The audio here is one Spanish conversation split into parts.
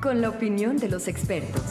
con la opinión de los expertos.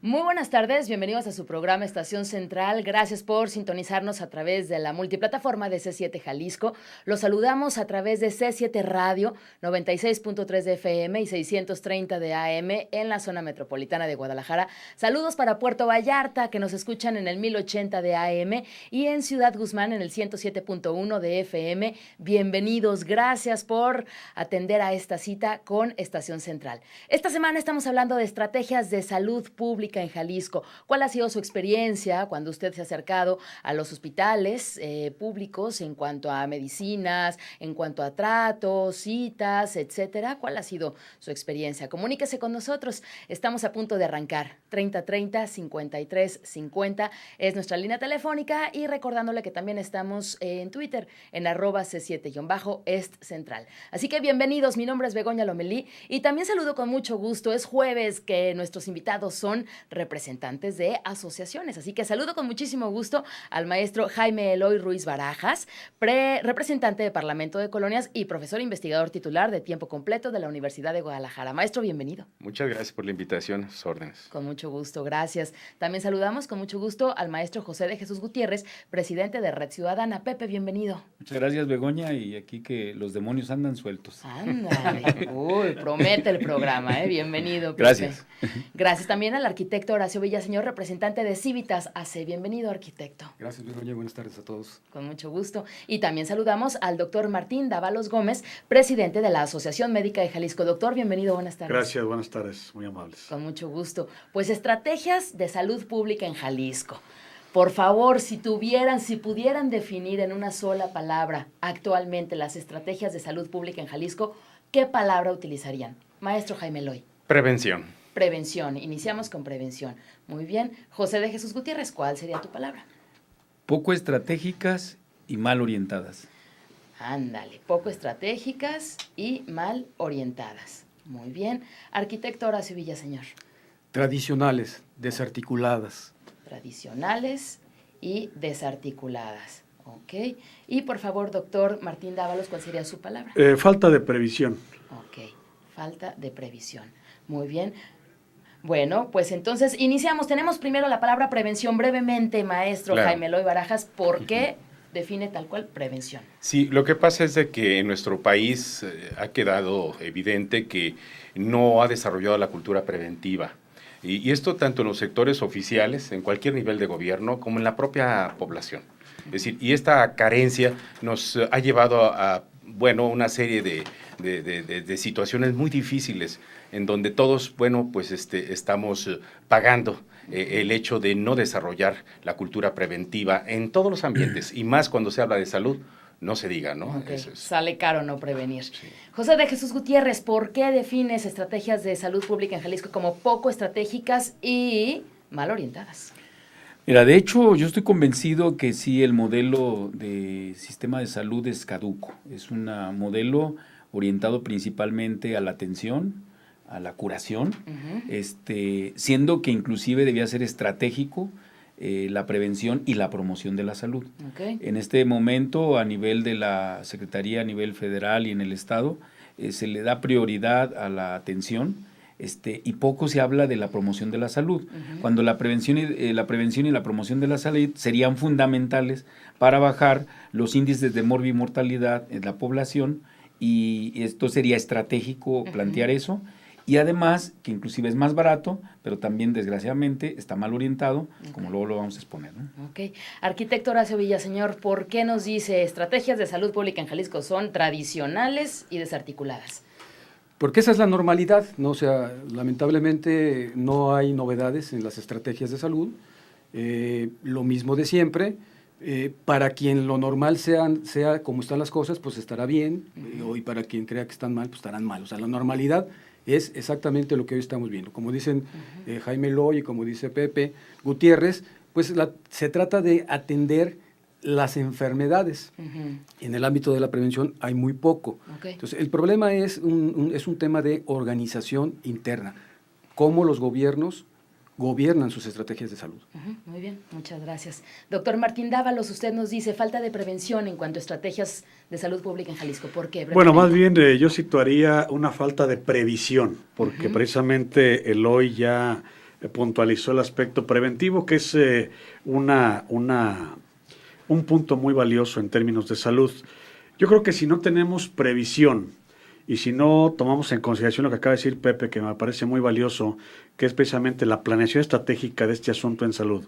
Muy buenas tardes, bienvenidos a su programa Estación Central. Gracias por sintonizarnos a través de la multiplataforma de C7 Jalisco. Los saludamos a través de C7 Radio, 96.3 de FM y 630 de AM en la zona metropolitana de Guadalajara. Saludos para Puerto Vallarta, que nos escuchan en el 1080 de AM, y en Ciudad Guzmán en el 107.1 de FM. Bienvenidos, gracias por atender a esta cita con Estación Central. Esta semana estamos hablando de estrategias de salud pública en Jalisco. ¿Cuál ha sido su experiencia cuando usted se ha acercado a los hospitales públicos en cuanto a medicinas, en cuanto a tratos, citas, etcétera? ¿Cuál ha sido su experiencia? Comuníquese con nosotros. Estamos a punto de arrancar. 3030-5350 es nuestra línea telefónica, y recordándole que también estamos en Twitter en @C7-Est Central. Así que bienvenidos. Mi nombre es Begoña Lomelí y también saludo con mucho gusto. Es jueves, que nuestros invitados son representantes de asociaciones. Así que saludo con muchísimo gusto al maestro Jaime Eloy Ruiz Barajas, representante de Parlamento de Colonias y profesor investigador titular de tiempo completo de la Universidad de Guadalajara. Maestro, bienvenido. Muchas gracias por la invitación, sus órdenes. Con mucho gusto, gracias. También saludamos con mucho gusto al maestro José de Jesús Gutiérrez, presidente de Red Ciudadana. Pepe, bienvenido. Muchas gracias, Begoña, y aquí que los demonios andan sueltos. Ándale. Uy, promete el programa, Bienvenido, Pepe. Gracias. Gracias también al arquitecto Horacio Villaseñor, representante de Civitas AC. Bienvenido, arquitecto. Gracias, Begoña. Buenas tardes a todos. Con mucho gusto. Y también saludamos al doctor Martín Dávalos Gómez, presidente de la Asociación Médica de Jalisco. Doctor, bienvenido, buenas tardes. Gracias, buenas tardes, muy amables. Con mucho gusto. Pues estrategias de salud pública en Jalisco. Por favor, si pudieran definir en una sola palabra actualmente las estrategias de salud pública en Jalisco, ¿qué palabra utilizarían? Maestro Jaime Eloy. Prevención. Prevención. Iniciamos con prevención. Muy bien. José de Jesús Gutiérrez, ¿cuál sería tu palabra? Poco estratégicas y mal orientadas. Ándale, poco estratégicas y mal orientadas. Muy bien. Arquitecto Horacio Villaseñor. Tradicionales, desarticuladas. Tradicionales y desarticuladas. Ok. Y por favor, doctor Martín Dávalos, ¿cuál sería su palabra? Falta de previsión. Ok, falta de previsión. Muy bien. Bueno, pues entonces iniciamos. Tenemos primero la palabra prevención. Brevemente, maestro Claro. Jaime Eloy Barajas, ¿por qué define tal cual prevención? Sí, lo que pasa es de que en nuestro país ha quedado evidente que no ha desarrollado la cultura preventiva. Y esto tanto en los sectores oficiales, en cualquier nivel de gobierno, como en la propia población. Es decir, y esta carencia nos ha llevado a una serie de situaciones muy difíciles en donde todos, estamos pagando el hecho de no desarrollar la cultura preventiva en todos los ambientes, y más cuando se habla de salud, no se diga, ¿no? Okay. Eso es. Sale caro no prevenir. Sí. José de Jesús Gutiérrez, ¿por qué defines estrategias de salud pública en Jalisco como poco estratégicas y mal orientadas? Mira, de hecho, yo estoy convencido que sí, el modelo de sistema de salud es caduco. Es un modelo orientado principalmente a la atención, a la curación, siendo que inclusive debía ser estratégico la prevención y la promoción de la salud. Okay. En este momento, a nivel de la Secretaría, a nivel federal y en el Estado, se le da prioridad a la atención, y poco se habla de la promoción de la salud, cuando la prevención y la promoción de la salud serían fundamentales para bajar los índices de morbimortalidad en la población, y esto sería estratégico plantear eso. Y además, que inclusive es más barato, pero también desgraciadamente está mal orientado, como luego lo vamos a exponer, ¿no? Ok. Arquitecto Horacio Villaseñor, ¿por qué nos dice estrategias de salud pública en Jalisco son tradicionales y desarticuladas? Porque esa es la normalidad, ¿no? O sea, lamentablemente no hay novedades en las estrategias de salud, lo mismo de siempre. Para quien lo normal sea como están las cosas, pues estará bien, y para quien crea que están mal, pues estarán mal. O sea, la normalidad es exactamente lo que hoy estamos viendo. Como dicen Jaime Eloy y como dice Pepe Gutiérrez, pues se trata de atender las enfermedades. En el ámbito de la prevención hay muy poco. Okay. Entonces, el problema es un tema de organización interna. Cómo los gobiernos gobiernan sus estrategias de salud. Muy bien, muchas gracias. Doctor Martín Dávalos, usted nos dice falta de prevención en cuanto a estrategias de salud pública en Jalisco. ¿Por qué? Bueno, más bien yo situaría una falta de previsión, porque precisamente Eloy ya puntualizó el aspecto preventivo, que es un punto muy valioso en términos de salud. Yo creo que si no tenemos previsión y si no tomamos en consideración lo que acaba de decir Pepe, que me parece muy valioso, que es precisamente la planeación estratégica de este asunto en salud,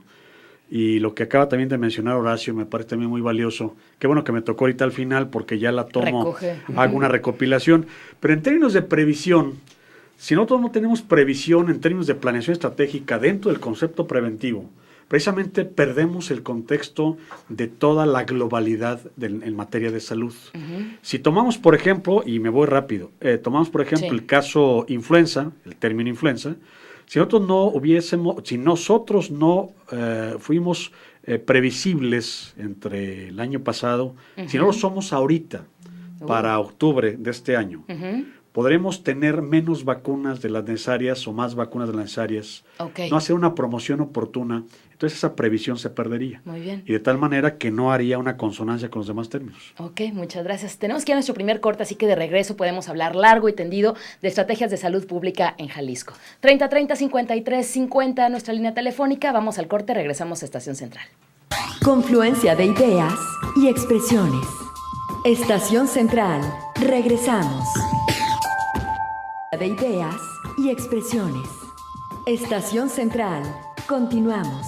y lo que acaba también de mencionar Horacio, me parece también muy valioso. Qué bueno que me tocó ahorita al final, porque ya la tomo, hago una recopilación. Pero en términos de previsión, si nosotros no tenemos previsión en términos de planeación estratégica dentro del concepto preventivo, precisamente perdemos el contexto de toda la globalidad en materia de salud. Si tomamos, por ejemplo, y me voy rápido, tomamos, por ejemplo, el caso influenza, el término influenza, si nosotros no fuimos previsibles entre el año pasado, si no lo somos ahorita, para octubre de este año, podremos tener menos vacunas de las necesarias o más vacunas de las necesarias, no hacer una promoción oportuna, entonces esa previsión se perdería. Muy bien. Y de tal manera que no haría una consonancia con los demás términos. Ok, muchas gracias. Tenemos que ir a nuestro primer corte, así que de regreso podemos hablar largo y tendido de estrategias de salud pública en Jalisco. 3030-5350, nuestra línea telefónica. Vamos al corte, regresamos a Estación Central. Confluencia de ideas y expresiones. Estación Central. Regresamos. De ideas y expresiones. Estación Central. Continuamos.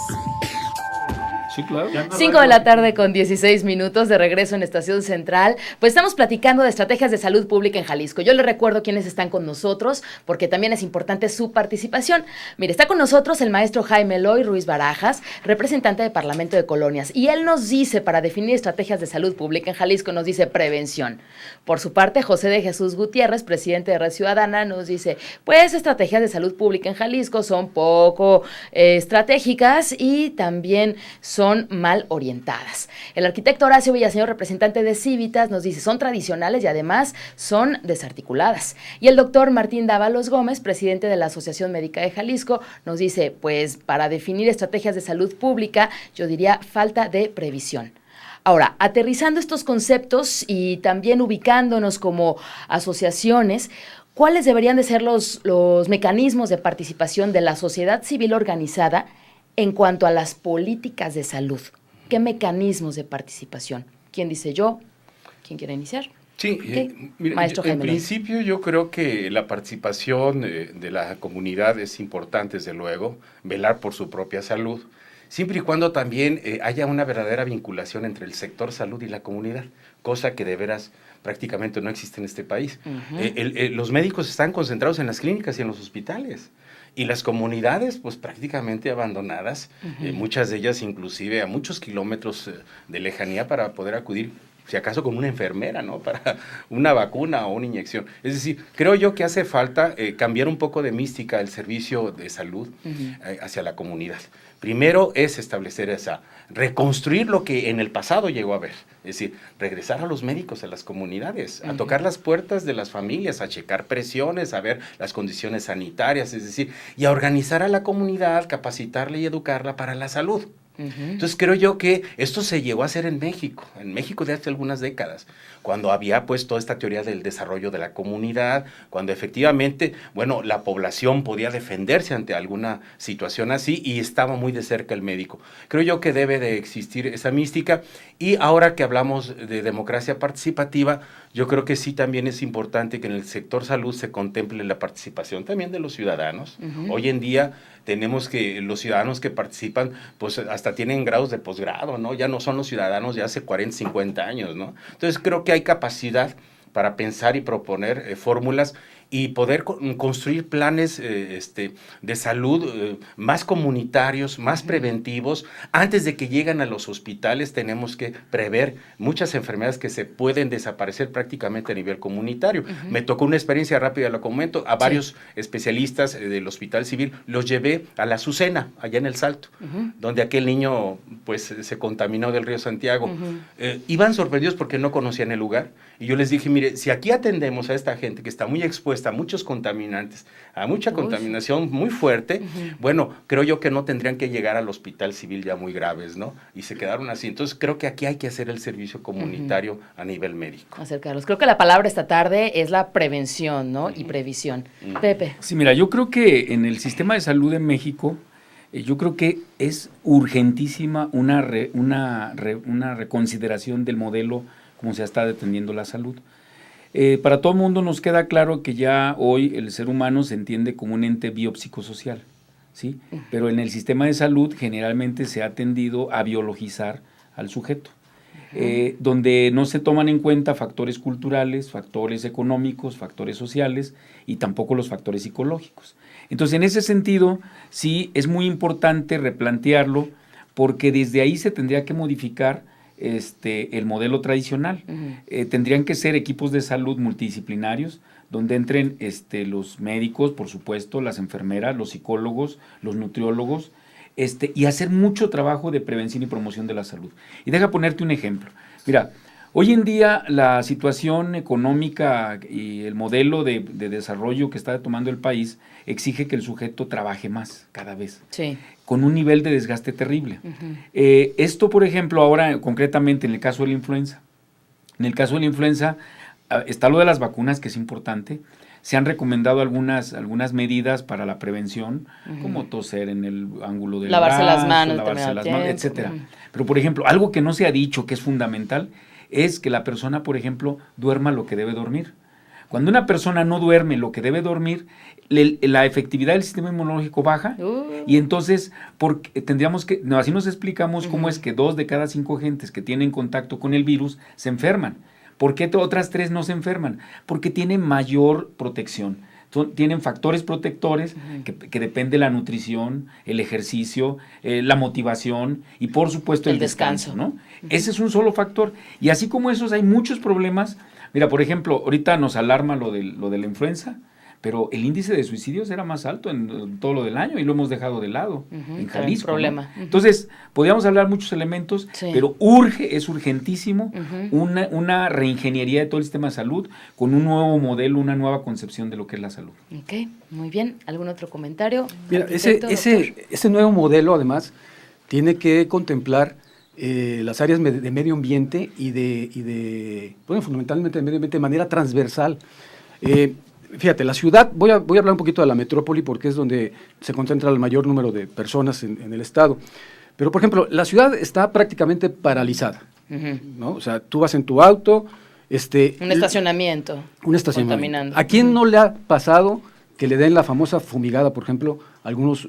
Sí, claro. 5 de la tarde con 16 minutos de regreso en Estación Central. Pues estamos platicando de estrategias de salud pública en Jalisco. Yo les recuerdo quiénes están con nosotros, porque también es importante su participación. Mire, está con nosotros el maestro Jaime Eloy Ruiz Barajas, representante del Parlamento de Colonias. Y él nos dice, para definir estrategias de salud pública en Jalisco, nos dice prevención. Por su parte, José de Jesús Gutiérrez, presidente de Red Ciudadana, nos dice, pues estrategias de salud pública en Jalisco son poco estratégicas y también son mal orientadas. El arquitecto Horacio Villaseñor, representante de Civitas, nos dice, son tradicionales y además son desarticuladas. Y el doctor Martín Dávalos Gómez, presidente de la Asociación Médica de Jalisco, nos dice, pues para definir estrategias de salud pública, yo diría falta de previsión. Ahora, aterrizando estos conceptos y también ubicándonos como asociaciones, ¿cuáles deberían de ser los mecanismos de participación de la sociedad civil organizada en cuanto a las políticas de salud? ¿Qué mecanismos de participación? ¿Quién dice yo? ¿Quién quiere iniciar? Sí, mira, Maestro en Jaime. principio yo creo que la participación de la comunidad es importante, desde luego, velar por su propia salud, siempre y cuando también haya una verdadera vinculación entre el sector salud y la comunidad, cosa que de veras prácticamente no existe en este país. Los médicos están concentrados en las clínicas y en los hospitales. Y las comunidades, pues prácticamente abandonadas, muchas de ellas inclusive a muchos kilómetros de lejanía para poder acudir, si acaso con una enfermera, ¿no? Para una vacuna o una inyección. Es decir, creo yo que hace falta cambiar un poco de mística el servicio de salud hacia la comunidad. Primero es establecer reconstruir lo que en el pasado llegó a haber. Es decir, regresar a los médicos, a las comunidades, a tocar las puertas de las familias, a checar presiones, a ver las condiciones sanitarias, es decir, y a organizar a la comunidad, capacitarla y educarla para la salud. Entonces creo yo que esto se llegó a hacer en México de hace algunas décadas, cuando había pues toda esta teoría del desarrollo de la comunidad, cuando efectivamente, bueno, la población podía defenderse ante alguna situación así y estaba muy de cerca el médico. Creo yo que debe de existir esa mística, y ahora que hablamos de democracia participativa, yo creo que sí también es importante que en el sector salud se contemple la participación también de los ciudadanos. Hoy en día tenemos que los ciudadanos que participan, pues hasta tienen grados de posgrado, ¿no? Ya no son los ciudadanos de hace 40, 50 años, ¿no? Entonces creo que hay capacidad para pensar y proponer fórmulas y poder construir planes de salud más comunitarios, más preventivos. Antes de que lleguen a los hospitales tenemos que prever muchas enfermedades que se pueden desaparecer prácticamente a nivel comunitario. Me tocó una experiencia rápida, lo comento, a varios especialistas del Hospital Civil, los llevé a la Azucena, allá en El Salto, donde aquel niño pues se contaminó del río Santiago. Iban sorprendidos porque no conocían el lugar, y yo les dije, mire, mire, si aquí atendemos a esta gente que está muy expuesta a muchos contaminantes, a mucha contaminación muy fuerte, bueno, creo yo que no tendrían que llegar al hospital civil ya muy graves, ¿no? Y se quedaron así. Entonces, creo que aquí hay que hacer el servicio comunitario a nivel médico. Acercarlos. Creo que la palabra esta tarde es la prevención, ¿no? Y previsión. Pepe. Sí, mira, yo creo que en el sistema de salud en México, yo creo que es urgentísima una reconsideración del modelo como se está atendiendo la salud. Para todo el mundo nos queda claro que ya hoy el ser humano se entiende como un ente biopsicosocial, ¿sí? Pero en el sistema de salud generalmente se ha tendido a biologizar al sujeto, donde no se toman en cuenta factores culturales, factores económicos, factores sociales y tampoco los factores psicológicos. Entonces, en ese sentido, sí es muy importante replantearlo, porque desde ahí se tendría que modificar el modelo tradicional. Tendrían que ser equipos de salud multidisciplinarios, donde entren los médicos, por supuesto, las enfermeras, los psicólogos, los nutriólogos, y hacer mucho trabajo de prevención y promoción de la salud. Y deja ponerte un ejemplo. Mira, hoy en día la situación económica y el modelo de desarrollo que está tomando el país exige que el sujeto trabaje más cada vez, Sí. con un nivel de desgaste terrible. Esto, por ejemplo, ahora concretamente en el caso de la influenza. En el caso de la influenza está lo de las vacunas, que es importante. Se han recomendado algunas medidas para la prevención, como toser en el ángulo del Lavarse brazo, las manos, lavarse las tiempo. manos, etcétera. Pero, por ejemplo, algo que no se ha dicho, que es fundamental, es que la persona, por ejemplo, duerma lo que debe dormir. Cuando una persona no duerme lo que debe dormir, la efectividad del sistema inmunológico baja, y entonces tendríamos que, así nos explicamos cómo es que 2 de cada 5 gentes que tienen contacto con el virus se enferman. ¿Por qué otras 3 no se enferman? Porque tienen mayor protección. Tienen factores protectores que depende de la nutrición, el ejercicio, la motivación y por supuesto el descanso, ¿no? Ese es un solo factor. Y así como esos hay muchos problemas. Mira, por ejemplo, ahorita nos alarma lo de la influenza, pero el índice de suicidios era más alto en todo lo del año y lo hemos dejado de lado en Jalisco. Problema. ¿No? Entonces, podríamos hablar muchos elementos, Sí. pero es urgentísimo una reingeniería de todo el sistema de salud con un nuevo modelo, una nueva concepción de lo que es la salud. Ok, muy bien. ¿Algún otro comentario? Mira, Arquitecto, doctor. ese nuevo modelo, además, tiene que contemplar las áreas de medio ambiente bueno, fundamentalmente de medio ambiente de manera transversal. Fíjate, la ciudad, voy a hablar un poquito de la metrópoli porque es donde se concentra el mayor número de personas en el estado. Pero, por ejemplo, la ciudad está prácticamente paralizada, ¿no? O sea, tú vas en tu auto, Un estacionamiento. Contaminando. ¿A quién no le ha pasado que le den la famosa fumigada, por ejemplo, algunos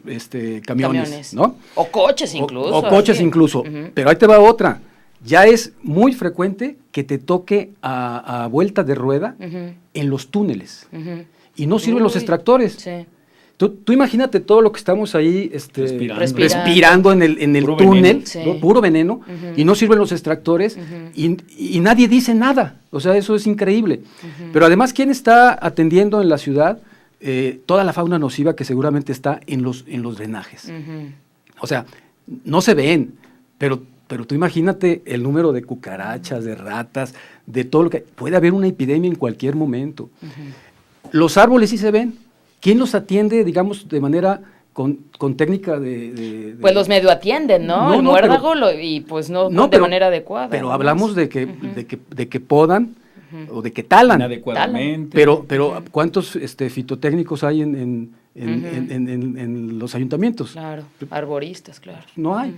camiones, ¿no? O coches incluso. O coches así. incluso. Pero ahí te va otra. Ya es muy frecuente que te toque a vuelta de rueda en los túneles. Y no sirven los extractores. Sí. Tú imagínate todo lo que estamos ahí Respirando. en el Puro túnel, veneno. Sí. ¿no? Puro veneno, y no sirven los extractores, y nadie dice nada. O sea, eso es increíble. Pero además, ¿quién está atendiendo en la ciudad toda la fauna nociva que seguramente está en los drenajes? O sea, no se ven, pero tú imagínate el número de cucarachas, de ratas, de todo lo que... Puede haber una epidemia en cualquier momento. Los árboles sí se ven. ¿Quién los atiende, digamos, de manera con técnica de... Pues los medio atienden, ¿no? El muérdago y pues no de pero, manera adecuada. Pero ¿no? hablamos de que podan o de que talan. Inadecuadamente. Pero ¿cuántos fitotécnicos hay en los ayuntamientos? Claro, arboristas, claro. No hay.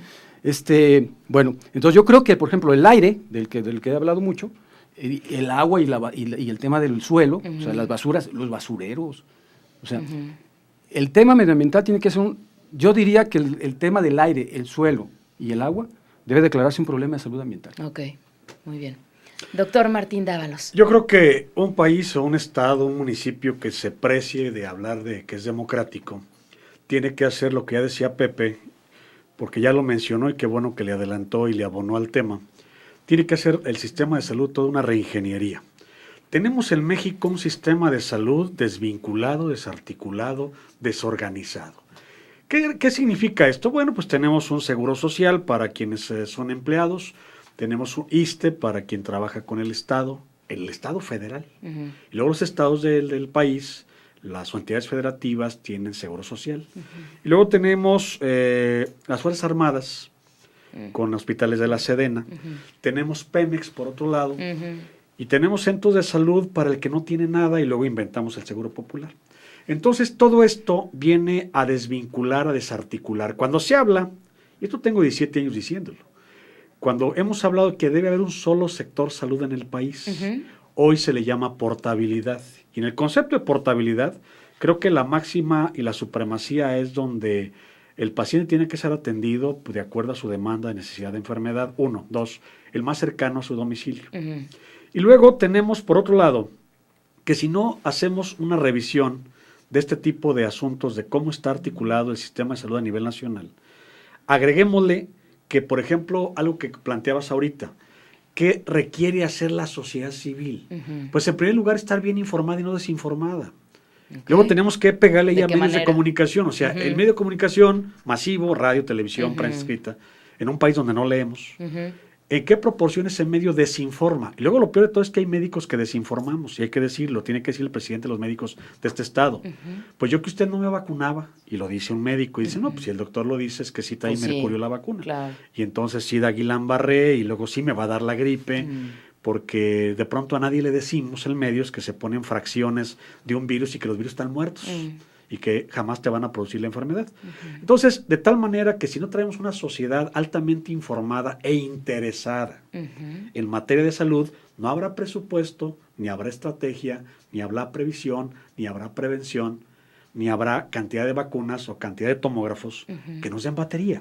Bueno, entonces yo creo que, por ejemplo, el aire, del que he hablado mucho, el agua y el tema del suelo, o sea, las basuras, los basureros, o sea, el tema medioambiental tiene que ser yo diría que el tema del aire, el suelo y el agua debe declararse un problema de salud ambiental. Ok, muy bien. Doctor Martín Dávalos. Yo creo que un país o un estado, un municipio que se precie de hablar de que es democrático, tiene que hacer lo que ya decía Pepe, porque ya lo mencionó y qué bueno que le adelantó y le abonó al tema. Tiene que hacer el sistema de salud toda una reingeniería. Tenemos en México un sistema de salud desvinculado, desarticulado, desorganizado. ¿Qué significa esto? Bueno, pues tenemos un seguro social para quienes son empleados, tenemos un ISSSTE para quien trabaja con el Estado, el Estado federal. Ujú. Y luego los estados del país, las entidades federativas tienen seguro social. Y luego tenemos las Fuerzas Armadas, con hospitales de la Sedena. Tenemos Pemex, por otro lado. Y tenemos centros de salud para el que no tiene nada y luego inventamos el Seguro Popular. Entonces, todo esto viene a desvincular, a desarticular. Cuando se habla, y esto tengo 17 años diciéndolo, cuando hemos hablado que debe haber un solo sector salud en el país, hoy se le llama portabilidad. Y en el concepto de portabilidad, creo que la máxima y la supremacía es donde el paciente tiene que ser atendido de acuerdo a su demanda de necesidad de enfermedad. 1, 2, el más cercano a su domicilio. Y luego tenemos, por otro lado, que si no hacemos una revisión de este tipo de asuntos, de cómo está articulado el sistema de salud a nivel nacional, agreguémosle que, por ejemplo, algo que planteabas ahorita, ¿qué requiere hacer la sociedad civil? Pues en primer lugar, estar bien informada y no desinformada. Luego tenemos que pegarle ya a medios de comunicación, o sea, el medio de comunicación masivo, radio, televisión, prensa escrita, en un país donde no leemos. ¿En qué proporción ese medio desinforma? Y luego lo peor de todo es que hay médicos que desinformamos, y hay que decirlo, tiene que decir el presidente de los médicos de este estado. Pues yo que usted no me vacunaba, y lo dice un médico, y dice, no, pues si el doctor lo dice es que sí trae mercurio la vacuna. Claro. Y entonces sí da Guillain-Barré, y luego sí me va a dar la gripe, porque de pronto a nadie le decimos en medios que se ponen fracciones de un virus y que los virus están muertos. Y que jamás te van a producir la enfermedad. Entonces, de tal manera que si no traemos una sociedad altamente informada e interesada en materia de salud, no habrá presupuesto, ni habrá estrategia, ni habrá previsión, ni habrá prevención, ni habrá cantidad de vacunas o cantidad de tomógrafos que nos den batería.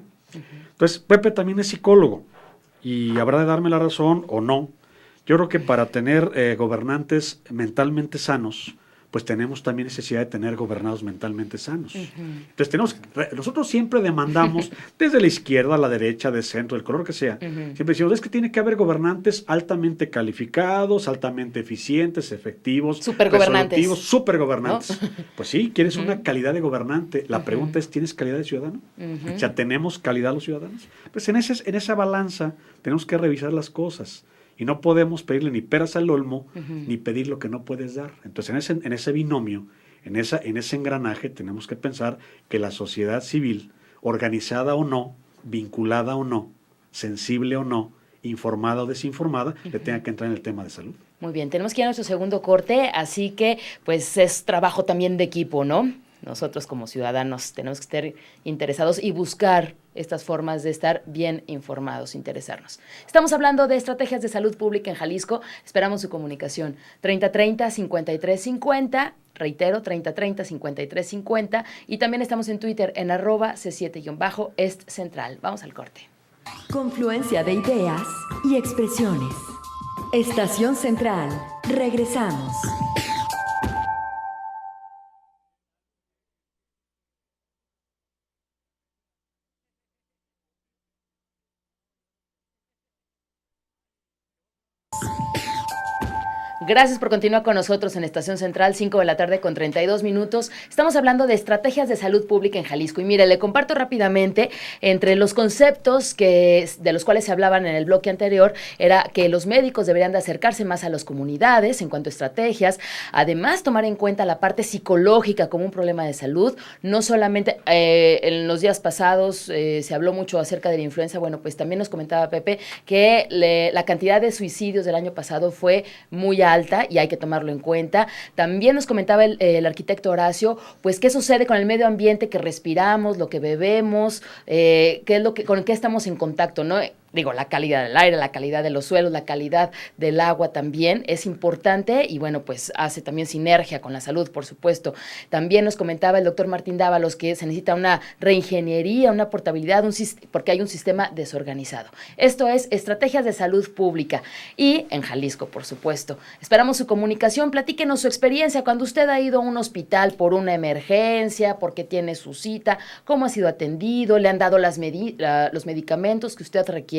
Entonces, Pepe también es psicólogo y habrá de darme la razón o no. Yo creo que para tener gobernantes mentalmente sanos, pues tenemos también necesidad de tener gobernados mentalmente sanos. Entonces nosotros siempre demandamos, desde la izquierda a la derecha, de centro, del color que sea, siempre decimos, es que tiene que haber gobernantes altamente calificados, altamente eficientes, efectivos, supergobernantes. Supergobernantes. ¿No? Pues sí, quieres una calidad de gobernante. La pregunta es, ¿tienes calidad de ciudadano? O sea, ¿tenemos calidad los ciudadanos? Pues en esa balanza tenemos que revisar las cosas. Y no podemos pedirle ni peras al olmo, ni pedir lo que no puedes dar. Entonces, en ese binomio, en ese engranaje, tenemos que pensar que la sociedad civil, organizada o no, vinculada o no, sensible o no, informada o desinformada, le tenga que entrar en el tema de salud. Muy bien, tenemos que ir a nuestro segundo corte, así que pues es trabajo también de equipo, ¿no? Nosotros como ciudadanos tenemos que estar interesados y buscar estas formas de estar bien informados, interesarnos. Estamos hablando de estrategias de salud pública en Jalisco. Esperamos su comunicación. 3030-5350, reitero, 3030-5350. Y también estamos en Twitter en @C7-Est Central. Vamos al corte. Confluencia de ideas y expresiones. Estación Central. Regresamos. Gracias por continuar con nosotros en Estación Central, 5 de la tarde con 32 minutos. Estamos hablando de estrategias de salud pública en Jalisco. Y mire, le comparto rápidamente, entre los conceptos de los cuales se hablaban en el bloque anterior, era que los médicos deberían de acercarse más a las comunidades en cuanto a estrategias. Además, tomar en cuenta la parte psicológica como un problema de salud. No solamente en los días pasados se habló mucho acerca de la influenza. Bueno, pues también nos comentaba Pepe que la cantidad de suicidios del año pasado fue muy alta y hay que tomarlo en cuenta. También nos comentaba el arquitecto Horacio, pues qué sucede con el medio ambiente que respiramos, lo que bebemos, qué es con qué estamos en contacto, ¿no? Digo, la calidad del aire, la calidad de los suelos, la calidad del agua también es importante y bueno, pues hace también sinergia con la salud, por supuesto. También nos comentaba el doctor Martín Dávalos que se necesita una reingeniería, una portabilidad, porque hay un sistema desorganizado. Esto es estrategias de salud pública y en Jalisco, por supuesto. Esperamos su comunicación, platíquenos su experiencia cuando usted ha ido a un hospital por una emergencia, porque tiene su cita, cómo ha sido atendido, le han dado los medicamentos que usted requiere,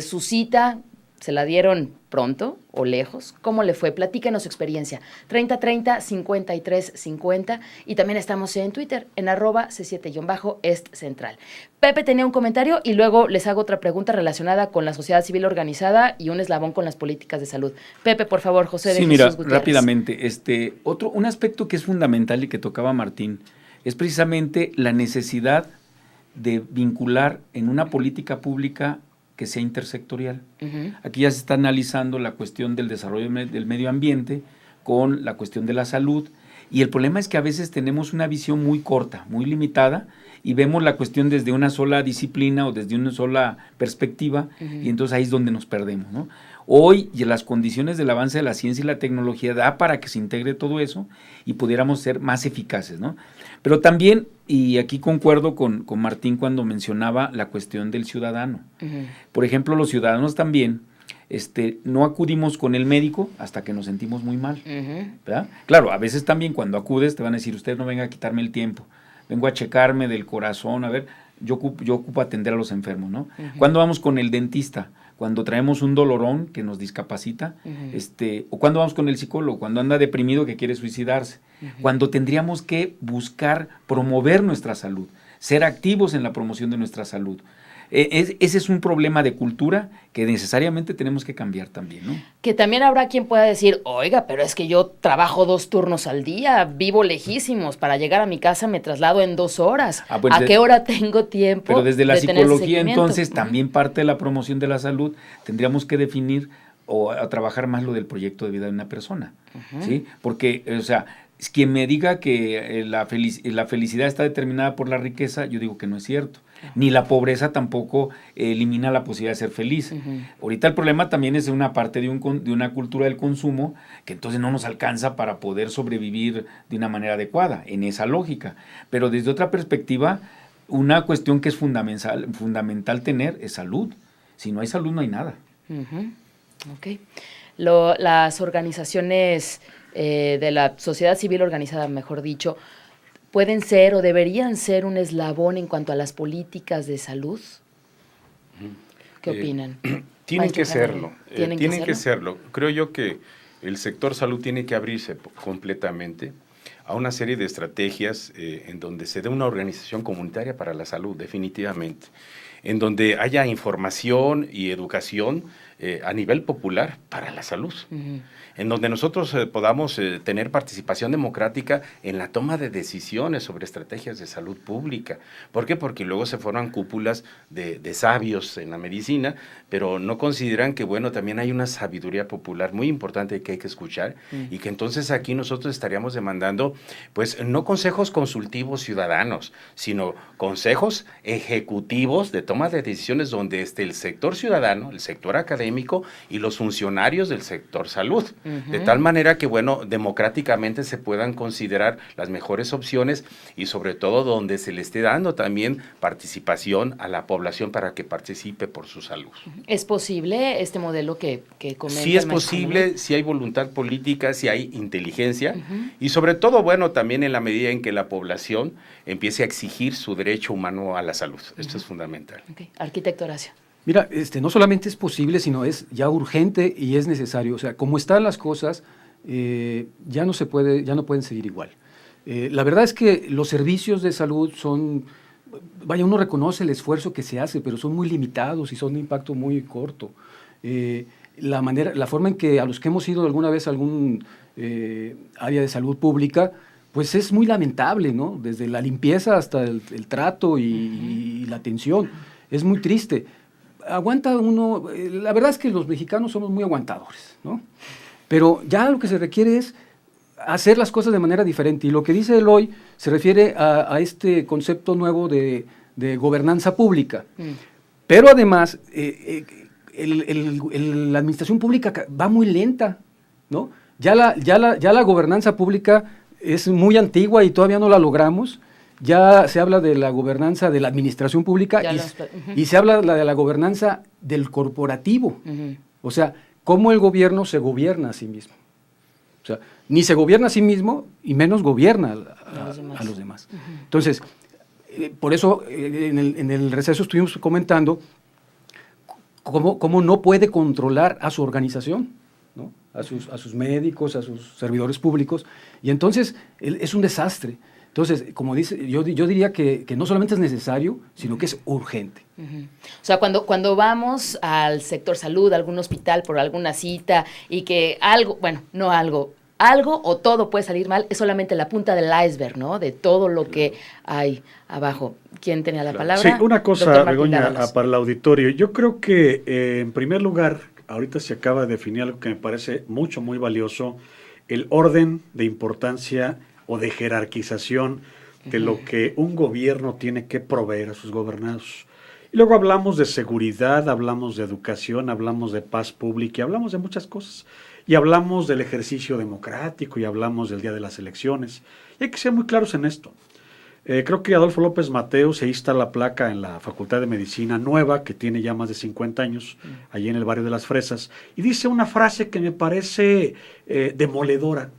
su cita, ¿Se la dieron pronto o lejos? ¿Cómo le fue? Platíquenos su experiencia. 3030-5350 y también estamos en Twitter, en @C7-Est Central. Pepe tenía un comentario y luego les hago otra pregunta relacionada con la sociedad civil organizada y un eslabón con las políticas de salud. Pepe, por favor, José de Sí, Jesús mira, Gutiérrez. rápidamente, un aspecto que es fundamental y que tocaba Martín es precisamente la necesidad de vincular en una política pública que sea intersectorial. Aquí ya se está analizando la cuestión del desarrollo del medio ambiente con la cuestión de la salud, y el problema es que a veces tenemos una visión muy corta, muy limitada, y vemos la cuestión desde una sola disciplina o desde una sola perspectiva, y entonces ahí es donde nos perdemos, ¿no? Hoy, y las condiciones del avance de la ciencia y la tecnología da para que se integre todo eso y pudiéramos ser más eficaces, ¿no? Pero también, y aquí concuerdo con Martín cuando mencionaba la cuestión del ciudadano. Por ejemplo, los ciudadanos también no acudimos con el médico hasta que nos sentimos muy mal, ¿verdad? Claro, a veces también cuando acudes te van a decir, usted no venga a quitarme el tiempo, vengo a checarme del corazón, a ver, yo ocupo atender a los enfermos, ¿no? ¿Cuándo vamos con el dentista? Cuando traemos un dolorón que nos discapacita, o cuando vamos con el psicólogo, cuando anda deprimido que quiere suicidarse, cuando tendríamos que buscar promover nuestra salud, ser activos en la promoción de nuestra salud. Ese es un problema de cultura que necesariamente tenemos que cambiar también, ¿no? Que también habrá quien pueda decir, oiga, pero es que yo trabajo 2 turnos al día, vivo lejísimos, para llegar a mi casa me traslado en 2 horas. Pues ¿A qué hora tengo tiempo? Pero desde la de tener ese psicología, seguimiento? entonces, también parte de la promoción de la salud, tendríamos que definir o a trabajar más lo del proyecto de vida de una persona, ¿sí? Porque, o sea, quien me diga que la felicidad está determinada por la riqueza, yo digo que no es cierto. Ni la pobreza tampoco elimina la posibilidad de ser feliz. Ahorita el problema también es de una parte de una cultura del consumo que entonces no nos alcanza para poder sobrevivir de una manera adecuada, en esa lógica. Pero desde otra perspectiva, una cuestión que es fundamental tener es salud. Si no hay salud, no hay nada. Ok. Las organizaciones de la sociedad civil organizada, mejor dicho, ¿pueden ser o deberían ser un eslabón en cuanto a las políticas de salud? ¿Qué opinan? Tienen Maestro que serlo. Jaramillo, Tienen que serlo. Creo yo que el sector salud tiene que abrirse completamente a una serie de estrategias en donde se dé una organización comunitaria para la salud, definitivamente, en donde haya información y educación a nivel popular para la salud, en donde nosotros podamos tener participación democrática en la toma de decisiones sobre estrategias de salud pública. ¿Por qué? Porque luego se forman cúpulas de sabios en la medicina, pero no consideran que, bueno, también hay una sabiduría popular muy importante que hay que escuchar y que entonces aquí nosotros estaríamos demandando, pues, no consejos consultivos ciudadanos, sino consejos ejecutivos de toma de decisiones donde esté el sector ciudadano, el sector académico y los funcionarios del sector salud. De tal manera que, bueno, democráticamente se puedan considerar las mejores opciones y sobre todo donde se le esté dando también participación a la población para que participe por su salud. ¿Es posible este modelo que comenta? Sí es el maestro posible, Jaramillo? si hay voluntad política, si hay inteligencia y sobre todo, bueno, también en la medida en que la población empiece a exigir su derecho humano a la salud. Esto es fundamental. Okay. Arquitecto Horacio. Mira, no solamente es posible, sino es ya urgente y es necesario. O sea, como están las cosas, ya no pueden seguir igual. La verdad es que los servicios de salud son, vaya, uno reconoce el esfuerzo que se hace, pero son muy limitados y son de impacto muy corto. La forma en que a los que hemos ido alguna vez a algún área de salud pública, pues es muy lamentable, ¿no? Desde la limpieza hasta el trato y la atención. Es muy triste. Aguanta uno, la verdad es que los mexicanos somos muy aguantadores, ¿no? Pero ya lo que se requiere es hacer las cosas de manera diferente. Y lo que dice Eloy se refiere a este concepto nuevo de gobernanza pública. Pero además, la administración pública va muy lenta, ¿no? Ya la gobernanza pública es muy antigua y todavía no la logramos. Ya se habla de la gobernanza de la administración pública y se habla de la gobernanza del corporativo. O sea, cómo el gobierno se gobierna a sí mismo. O sea, ni se gobierna a sí mismo y menos gobierna a los demás. Entonces, por eso en el receso estuvimos comentando cómo no puede controlar a su organización, ¿no? A sus médicos, a sus servidores públicos, y entonces es un desastre. Entonces, como dice, yo diría que no solamente es necesario, sino que es urgente. O sea, cuando vamos al sector salud, a algún hospital por alguna cita y que algo o todo puede salir mal, es solamente la punta del iceberg, ¿no? De todo lo que hay abajo. ¿Quién tenía la palabra? Sí, una cosa, Begoña, para el auditorio. Yo creo que, en primer lugar, ahorita se acaba de definir algo que me parece muy valioso, el orden de importancia o de jerarquización de lo que un gobierno tiene que proveer a sus gobernados. Y luego hablamos de seguridad, hablamos de educación, hablamos de paz pública y hablamos de muchas cosas. Y hablamos del ejercicio democrático y hablamos del día de las elecciones. Y hay que ser muy claros en esto. Creo que Adolfo López Mateos, ahí está la placa en la Facultad de Medicina nueva, que tiene ya más de 50 años, allí en el barrio de Las Fresas, y dice una frase que me parece demoledora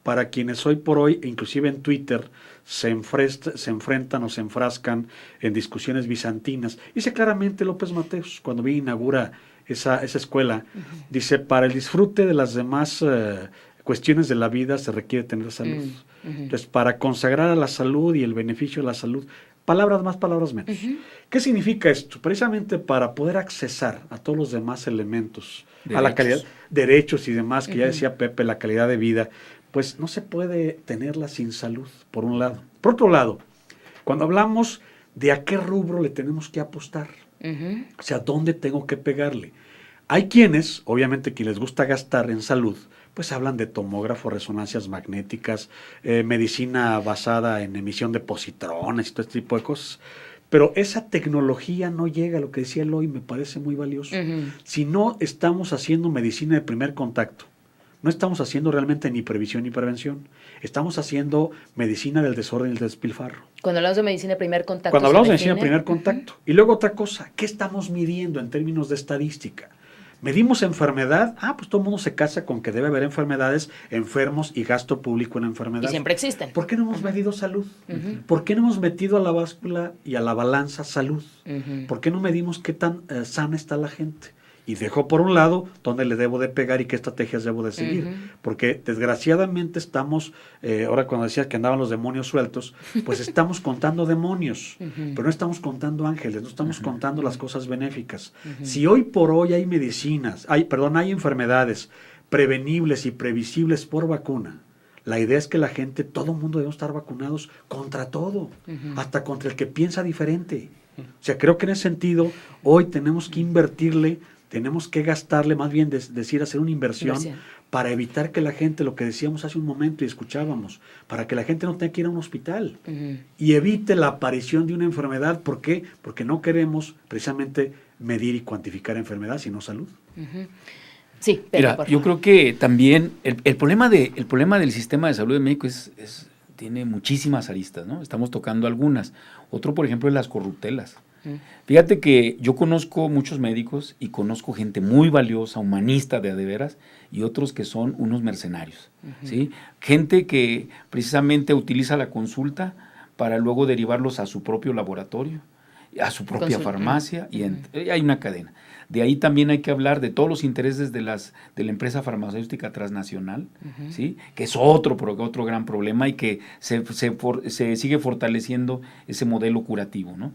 para quienes hoy por hoy, inclusive en Twitter, se enfrentan o se enfrascan en discusiones bizantinas. Dice claramente López Mateos, cuando inaugura esa escuela, dice, para el disfrute de las demás cuestiones de la vida se requiere tener salud. Entonces, para consagrar a la salud y el beneficio de la salud, palabras más, palabras menos. ¿Qué significa esto? Precisamente para poder accesar a todos los demás elementos, a la calidad, derechos y demás, que ya decía Pepe, la calidad de vida, pues no se puede tenerla sin salud, por un lado. Por otro lado, cuando hablamos de a qué rubro le tenemos que apostar, o sea, ¿dónde tengo que pegarle? Hay quienes, obviamente, que les gusta gastar en salud, pues hablan de tomógrafo, resonancias magnéticas, medicina basada en emisión de positrones y todo este tipo de cosas. Pero esa tecnología no llega a lo que decía Eloy, me parece muy valioso. Si no estamos haciendo medicina de primer contacto, no estamos haciendo realmente ni previsión ni prevención. Estamos haciendo medicina del desorden y del despilfarro. Cuando hablamos de medicina de primer contacto. Cuando hablamos de medicina de primer contacto. Y luego otra cosa, ¿qué estamos midiendo en términos de estadística? ¿Medimos enfermedad? Pues todo el mundo se casa con que debe haber enfermedades, enfermos y gasto público en enfermedad. Y siempre existen. ¿Por qué no hemos medido salud? ¿Por qué no hemos metido a la báscula y a la balanza salud? ¿Por qué no medimos qué tan sana está la gente? Y dejo por un lado dónde le debo de pegar y qué estrategias debo de seguir. Porque desgraciadamente estamos, ahora cuando decías que andaban los demonios sueltos, pues estamos contando demonios, pero no estamos contando ángeles, no estamos contando las cosas benéficas. Si hoy por hoy hay hay enfermedades prevenibles y previsibles por vacuna, la idea es que la gente, todo el mundo debemos estar vacunados contra todo, hasta contra el que piensa diferente. O sea, creo que en ese sentido, hoy tenemos que invertirle, tenemos que gastarle, más bien hacer una inversión para evitar que la gente, lo que decíamos hace un momento y escuchábamos, para que la gente no tenga que ir a un hospital y evite la aparición de una enfermedad. ¿Por qué? Porque no queremos precisamente medir y cuantificar enfermedad, sino salud. Sí, pero mira, yo creo que también el problema del sistema de salud de México tiene muchísimas aristas, ¿no? Estamos tocando algunas. Otro, por ejemplo, es las corruptelas. Fíjate que yo conozco muchos médicos y conozco gente muy valiosa, humanista de veras, y otros que son unos mercenarios, ¿sí? Gente que precisamente utiliza la consulta para luego derivarlos a su propio laboratorio, a su propia farmacia, y hay una cadena. De ahí también hay que hablar de todos los intereses de la empresa farmacéutica transnacional, ¿sí? Que es otro gran problema y que se sigue fortaleciendo ese modelo curativo, ¿no?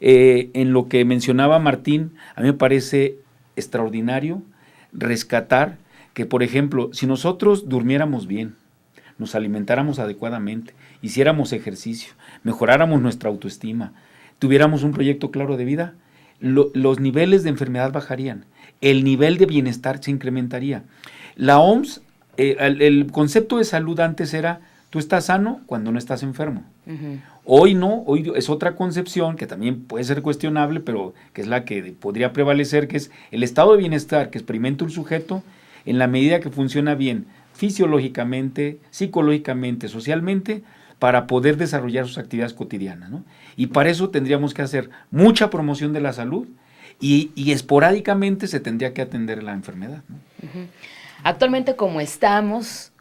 En lo que mencionaba Martín, a mí me parece extraordinario rescatar que, por ejemplo, si nosotros durmiéramos bien, nos alimentáramos adecuadamente, hiciéramos ejercicio, mejoráramos nuestra autoestima, tuviéramos un proyecto claro de vida, los niveles de enfermedad bajarían, el nivel de bienestar se incrementaría. La OMS, el concepto de salud antes era, tú estás sano cuando no estás enfermo. Hoy no, hoy es otra concepción que también puede ser cuestionable, pero que es la que podría prevalecer, que es el estado de bienestar que experimenta un sujeto en la medida que funciona bien fisiológicamente, psicológicamente, socialmente, para poder desarrollar sus actividades cotidianas, ¿no? Y para eso tendríamos que hacer mucha promoción de la salud y esporádicamente se tendría que atender la enfermedad, ¿no? Actualmente, como estamos,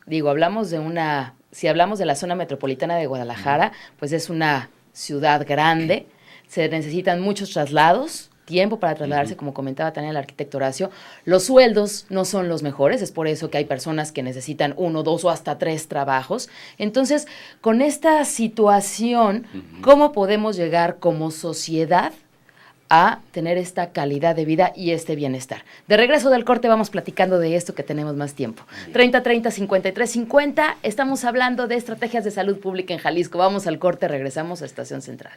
si hablamos de la zona metropolitana de Guadalajara, pues es una ciudad grande, se necesitan muchos traslados tiempo para trasladarse, como comentaba también el arquitecto Horacio. Los sueldos no son los mejores, es por eso que hay personas que necesitan 1, 2 o hasta 3 trabajos. Entonces, con esta situación, ¿cómo podemos llegar como sociedad a tener esta calidad de vida y este bienestar? De regreso del corte vamos platicando de esto, que tenemos más tiempo. 30-30-53-50, estamos hablando de estrategias de salud pública en Jalisco. Vamos al corte, regresamos a Estación Central.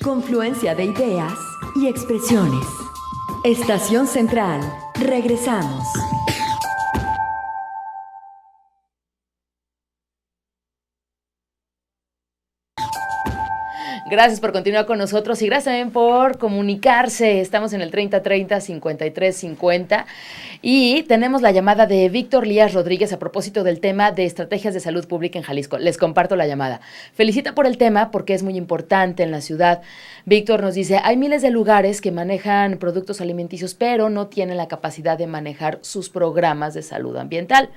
Confluencia de ideas y expresiones. Estación Central. Regresamos. Gracias por continuar con nosotros y gracias también por comunicarse. Estamos en el 30-30-53-50 y tenemos la llamada de Víctor Lías Rodríguez a propósito del tema de estrategias de salud pública en Jalisco. Les comparto la llamada. Felicita por el tema porque es muy importante en la ciudad. Víctor nos dice, hay miles de lugares que manejan productos alimenticios, pero no tienen la capacidad de manejar sus programas de salud ambiental.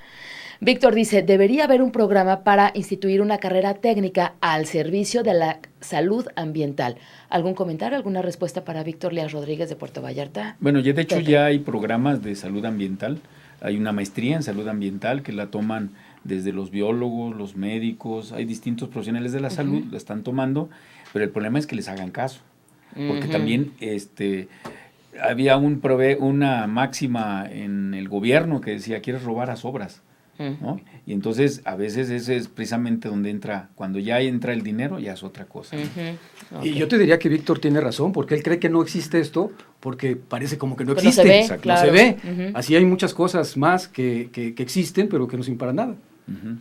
Víctor dice, debería haber un programa para instituir una carrera técnica al servicio de la salud ambiental. ¿Algún comentario, alguna respuesta para Víctor Lías Rodríguez de Puerto Vallarta? Bueno, de hecho ya hay programas de salud ambiental. Hay una maestría en salud ambiental que la toman desde los biólogos, los médicos, hay distintos profesionales de la salud, la están tomando, pero el problema es que les hagan caso. Porque también había una máxima en el gobierno que decía, ¿quieres robar a sobras? ¿No? Y entonces a veces ese es precisamente donde entra, cuando ya entra el dinero ya es otra cosa. Y yo te diría que Víctor tiene razón, porque él cree que no existe esto, porque parece como que no Pues existe. no se ve, Exacto, claro. no se ve. Así hay muchas cosas más que existen, pero que no sirven para nada.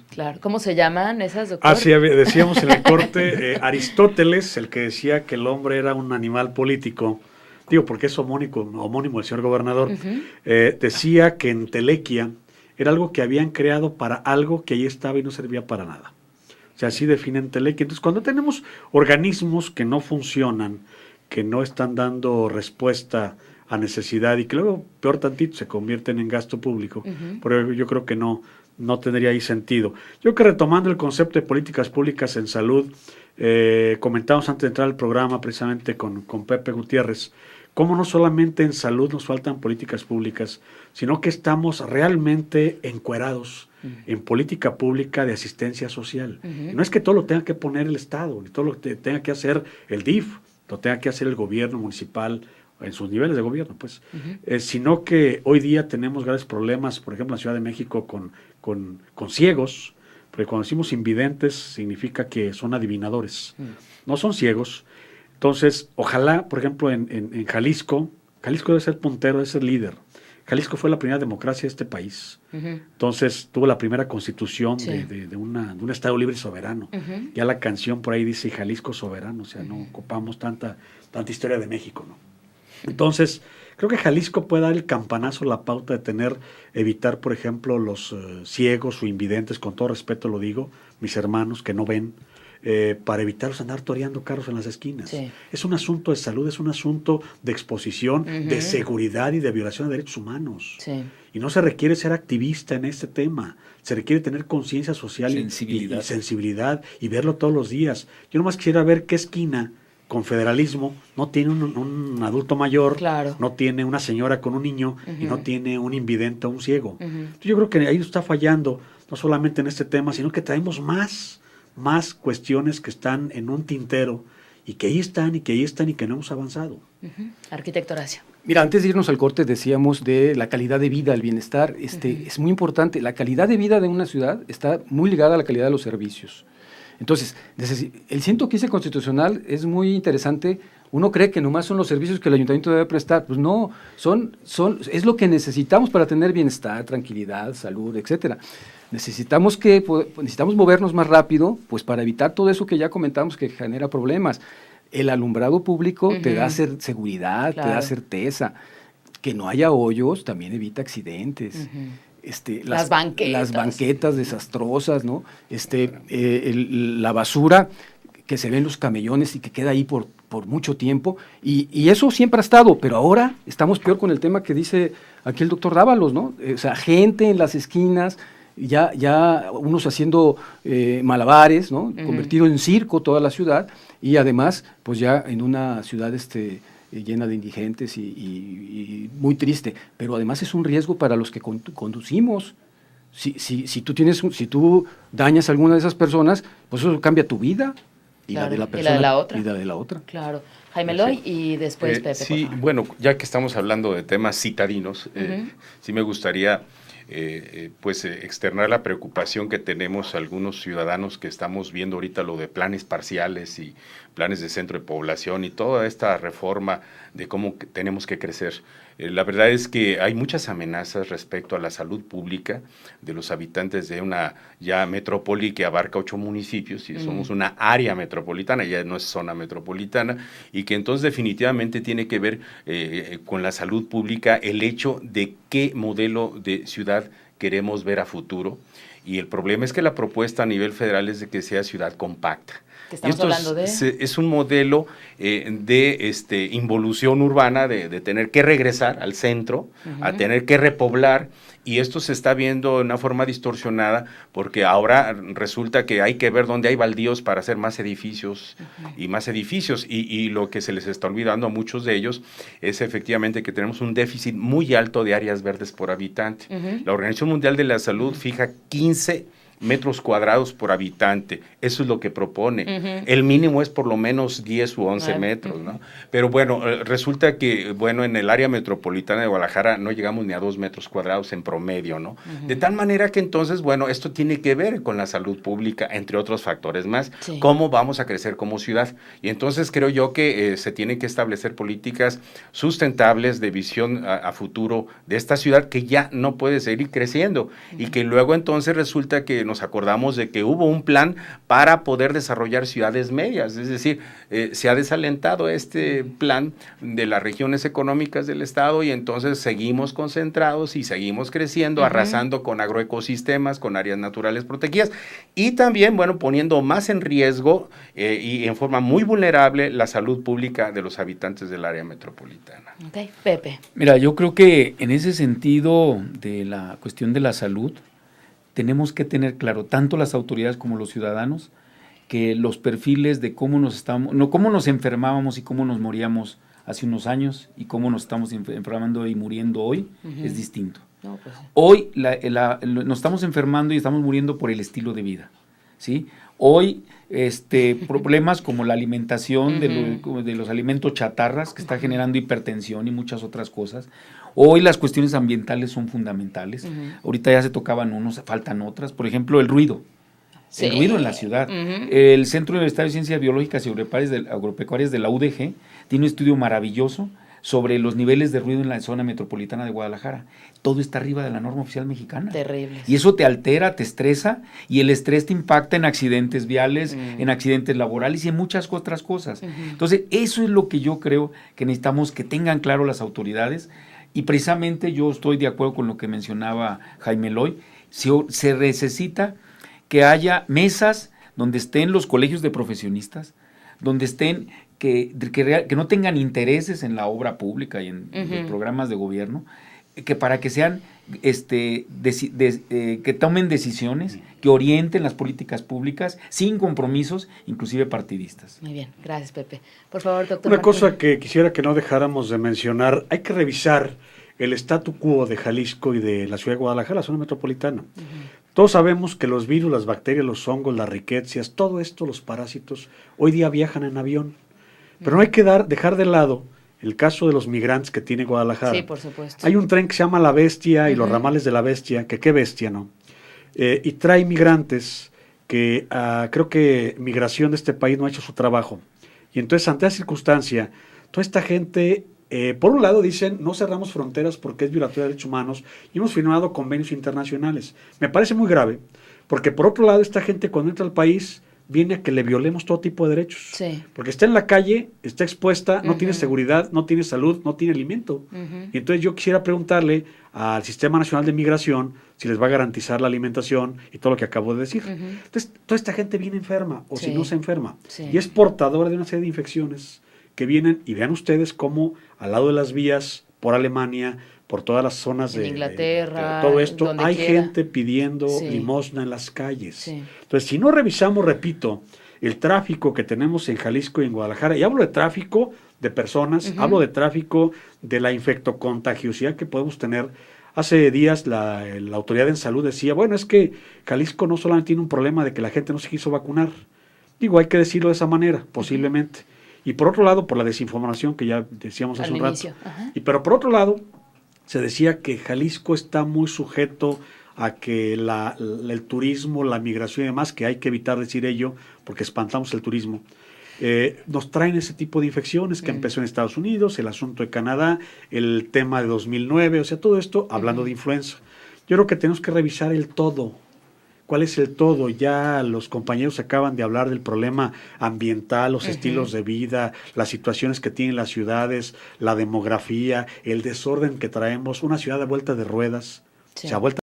Claro. ¿Cómo se llaman esas, doctor? Así decíamos en el corte, Aristóteles, el que decía que el hombre era un animal político, digo porque es homónimo del señor gobernador, decía que entelequia era algo que habían creado para algo que ahí estaba y no servía para nada. O sea, así define entelequia. Entonces, cuando tenemos organismos que no funcionan, que no están dando respuesta a necesidad y que luego, peor tantito, se convierten en gasto público, pero yo creo que no tendría ahí sentido. Yo creo que retomando el concepto de políticas públicas en salud, comentamos antes de entrar al programa precisamente con Pepe Gutiérrez, cómo no solamente en salud nos faltan políticas públicas, sino que estamos realmente encuerados en política pública de asistencia social. No es que todo lo tenga que poner el Estado, ni todo lo que tenga que hacer el DIF, lo tenga que hacer el gobierno municipal en sus niveles de gobierno, pues, sino que hoy día tenemos graves problemas, por ejemplo, en la Ciudad de México con ciegos, porque cuando decimos invidentes significa que son adivinadores, no son ciegos. Entonces, ojalá, por ejemplo, en Jalisco debe ser puntero, debe ser líder. Jalisco fue la primera democracia de este país. Entonces, tuvo la primera constitución de un Estado libre y soberano. Ya la canción por ahí dice Jalisco soberano, o sea, no ocupamos tanta historia de México, ¿no? Entonces, creo que Jalisco puede dar el campanazo, la pauta de evitar, por ejemplo, los ciegos o invidentes, con todo respeto lo digo, mis hermanos que no ven, para evitarlos andar toreando carros en las esquinas. Sí. Es un asunto de salud, es un asunto de exposición, de seguridad y de violación de derechos humanos. Sí. Y no se requiere ser activista en este tema, se requiere tener conciencia social y sensibilidad y verlo todos los días. Yo nomás quisiera ver qué esquina con federalismo no tiene un adulto mayor, no tiene una señora con un niño y no tiene un invidente o un ciego. Entonces, yo creo que ahí está fallando, no solamente en este tema, sino que traemos más cuestiones que están en un tintero y que ahí están y que no hemos avanzado. Arquitecto Horacio. Mira, antes de irnos al corte decíamos de la calidad de vida, el bienestar. Es muy importante. La calidad de vida de una ciudad está muy ligada a la calidad de los servicios. Entonces, el 115 constitucional es muy interesante. Uno cree que nomás son los servicios que el ayuntamiento debe prestar. Pues no, es lo que necesitamos para tener bienestar, tranquilidad, salud, etcétera. Necesitamos movernos más rápido, pues para evitar todo eso que ya comentamos que genera problemas. El alumbrado público te da seguridad, te da certeza. Que no haya hoyos también evita accidentes. Las banquetas desastrosas, ¿no? La basura que se ve en los camellones y que queda ahí por mucho tiempo, y eso siempre ha estado, pero ahora estamos peor con el tema que dice aquí el doctor Dávalos, ¿no? O sea, gente en las esquinas, ya unos haciendo malabares, ¿no? Convertido en circo toda la ciudad, y además, pues ya en una ciudad llena de indigentes y muy triste, pero además es un riesgo para los que conducimos. Si tú dañas a alguna de esas personas, pues eso cambia tu vida y Claro, la de la y la persona de la otra. y la de la otra. Claro. Jaime Loy y después Pepe. Sí, por favor. bueno, ya que estamos hablando de temas citadinos, sí me gustaría externar la preocupación que tenemos algunos ciudadanos que estamos viendo ahorita lo de planes parciales y planes de centro de población y toda esta reforma de cómo tenemos que crecer. La verdad es que hay muchas amenazas respecto a la salud pública de los habitantes de una ya metrópoli que abarca 8 municipios y somos una área metropolitana, ya no es zona metropolitana, y que entonces definitivamente tiene que ver con la salud pública el hecho de qué modelo de ciudad queremos ver a futuro. Y el problema es que la propuesta a nivel federal es de que sea ciudad compacta. Que estamos hablando de... Es un modelo de involución urbana, de tener que regresar al centro, a tener que repoblar, y esto se está viendo de una forma distorsionada porque ahora resulta que hay que ver dónde hay baldíos para hacer más edificios y más edificios, y lo que se les está olvidando a muchos de ellos es efectivamente que tenemos un déficit muy alto de áreas verdes por habitante. La Organización Mundial de la Salud fija 15 metros cuadrados por habitante, eso es lo que propone. El mínimo es por lo menos 10 u 11 metros, ¿no? Pero bueno, resulta que, bueno, en el área metropolitana de Guadalajara no llegamos ni a 2 metros cuadrados en promedio, ¿no? De tal manera que entonces, bueno, esto tiene que ver con la salud pública, entre otros factores más, cómo vamos a crecer como ciudad. Y entonces creo yo que se tienen que establecer políticas sustentables de visión a futuro de esta ciudad que ya no puede seguir creciendo y que luego entonces resulta que nos acordamos de que hubo un plan para poder desarrollar ciudades medias, es decir, se ha desalentado este plan de las regiones económicas del estado y entonces seguimos concentrados y seguimos creciendo, arrasando con agroecosistemas, con áreas naturales protegidas y también, bueno, poniendo más en riesgo y en forma muy vulnerable la salud pública de los habitantes del área metropolitana. Ok, Pepe. Mira, yo creo que en ese sentido de la cuestión de la salud, tenemos que tener claro, tanto las autoridades como los ciudadanos, que los perfiles de cómo nos enfermábamos y cómo nos moríamos hace unos años y cómo nos estamos enfermando y muriendo hoy es distinto. No, pues, sí. Hoy nos estamos enfermando y estamos muriendo por el estilo de vida, ¿sí? Hoy problemas como la alimentación de los alimentos chatarras que está generando hipertensión y muchas otras cosas. Hoy las cuestiones ambientales son fundamentales. Ahorita ya se tocaban unos, faltan otras. Por ejemplo, el ruido. Sí. El ruido en la ciudad. El Centro Universitario de Ciencias Biológicas y Agropecuarias de la UDG tiene un estudio maravilloso sobre los niveles de ruido en la zona metropolitana de Guadalajara. Todo está arriba de la norma oficial mexicana. Terrible. Y eso te altera, te estresa, y el estrés te impacta en accidentes viales, en accidentes laborales y en muchas otras cosas. Entonces, eso es lo que yo creo que necesitamos que tengan claro las autoridades, y precisamente yo estoy de acuerdo con lo que mencionaba Jaime Loy. Se necesita que haya mesas donde estén los colegios de profesionistas, donde estén que no tengan intereses en la obra pública y en los programas de gobierno, que para que sean que tomen decisiones, que orienten las políticas públicas sin compromisos, inclusive partidistas. Muy bien, gracias, Pepe. Por favor, doctor Una Martín. cosa que quisiera que no dejáramos de mencionar, hay que revisar el statu quo de Jalisco y de la ciudad de Guadalajara, la zona metropolitana. Todos sabemos que los virus, las bacterias, los hongos, las riquecias, todo esto, los parásitos, hoy día viajan en avión. Pero no hay que dejar de lado el caso de los migrantes que tiene Guadalajara. Sí, por supuesto. Hay un tren que se llama La Bestia y los ramales de La Bestia, que qué bestia, ¿no? Y trae migrantes que creo que migración de este país no ha hecho su trabajo. Y entonces, ante esa circunstancia, toda esta gente, por un lado dicen, no cerramos fronteras porque es violatoria de derechos humanos y hemos firmado convenios internacionales. Me parece muy grave, porque por otro lado, esta gente cuando entra al país viene a que le violemos todo tipo de derechos. Sí. Porque está en la calle, está expuesta, no tiene seguridad, no tiene salud, no tiene alimento. Y entonces yo quisiera preguntarle al Sistema Nacional de Migración si les va a garantizar la alimentación y todo lo que acabo de decir. Entonces, toda esta gente viene enferma, o si no se enferma, y es portadora de una serie de infecciones que vienen, y vean ustedes cómo al lado de las vías, por Alemania, por todas las zonas en de Inglaterra, todo esto, donde hay quiera. gente pidiendo limosna en las calles. Sí. Entonces, si no revisamos, repito, el tráfico que tenemos en Jalisco y en Guadalajara, y hablo de tráfico de personas, hablo de tráfico, de la infectocontagiosidad que podemos tener. Hace días la autoridad en salud decía, bueno, es que Jalisco no solamente tiene un problema de que la gente no se quiso vacunar, digo, hay que decirlo de esa manera, posiblemente. Y por otro lado, por la desinformación que ya decíamos hace un rato. Pero por otro lado, se decía que Jalisco está muy sujeto a que el turismo, la migración y demás, que hay que evitar decir ello porque espantamos el turismo, nos traen ese tipo de infecciones que empezó en Estados Unidos, el asunto de Canadá, el tema de 2009, o sea, todo esto hablando de influenza. Yo creo que tenemos que revisar el todo. ¿Cuál es el todo? Ya los compañeros acaban de hablar del problema ambiental, los estilos de vida, las situaciones que tienen las ciudades, la demografía, el desorden que traemos, una ciudad de vuelta de ruedas, o sea, vuelta